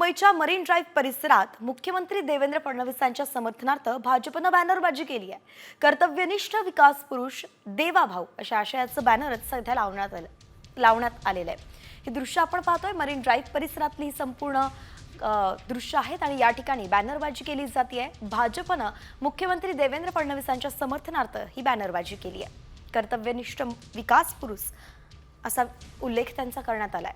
मुंबईच्या marine drive परिसरात मुख्यमंत्री देवेंद्र फडणवीसांच्या समर्थनार्थ भाजपनं बॅनरबाजी केली आहे। कर्तव्यनिष्ठ विकास पुरुष देवाभाऊ अशा आशयाचं बॅनरच सध्या लावण्यात आलेलं आहे। हे दृश्य आपण पाहतोय मरीन ड्राईव्ह परिसरातली संपूर्ण दृश्य आहेत आणि या ठिकाणी बॅनरबाजी केली जाते। भाजपनं मुख्यमंत्री देवेंद्र फडणवीसांच्या समर्थनार्थ ही बॅनरबाजी केली आहे। कर्तव्यनिष्ठ विकास पुरुष असा उल्लेख त्यांचा करण्यात आलाय।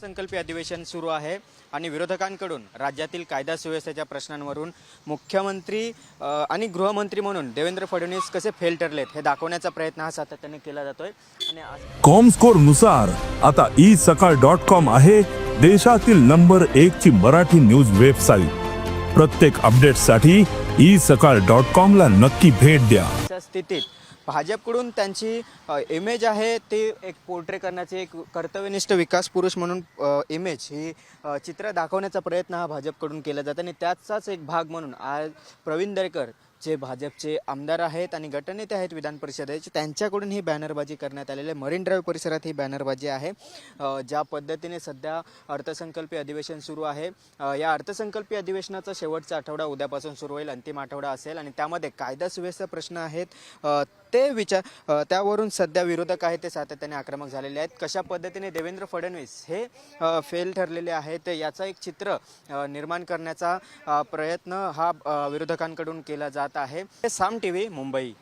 संकल्पीय अधिवेशन सुरू आहे आणि विरोधकांकडून राज्यातील कायदा सुव्यवस्थेच्या प्रश्नांवरून मुख्यमंत्री आणि गृहमंत्री म्हणून देवेंद्र फडणवीस कसे फेल ठरलेत हे दाखवण्याचा प्रयत्न हा सातत्याने केला जातोय। आणि कॉमस्कोर नुसार आता isakal.com आहे देशातील नंबर 1 ची मराठी न्यूज वेबसाईट। प्रत्येक अपडेटसाठी isakal.com ला नक्की भेट द्या। अशा स्थितीत भाजपकडून त्यांची इमेज आहे ते एक पोर्ट्रे करण्याचे एक कर्तव्यनिष्ठ विकास पुरुष म्हणून इमेज ही चित्र दाखवण्याचा प्रयत्न हा भाजपकडून केला जातो आणि त्याचाच एक भाग म्हणून आज प्रवीण दरेकर जे भाजपचे आमदार आहेत आणि गटनेते आहेत विधान परिषदेचे त्यांच्याकडून ही बॅनरबाजी करण्यात आलेली आहे। मरीन ड्राईव्ह परिसरात ही बॅनरबाजी आहे। ज्या पद्धतीने सध्या अर्थसंकल्पीय अधिवेशन सुरू आहे, या अर्थसंकल्पीय अधिवेशनाचा शेवटचा आठवडा उद्यापासून सुरू होईल, अंतिम आठवडा असेल आणि त्यामध्ये कायदा सुव्यवस्था प्रश्न आहेत त्यावरून सध्या विरोधक आहेत ते सातत्याने आक्रमक झालेले आहेत। कशा पद्धतीने देवेंद्र फडणवीस हे फेल ठरलेले आहेत याचा एक चित्र निर्माण करण्याचा प्रयत्न हा विरोधकांकडून केला जात आहे। साम टीव्ही मुंबई।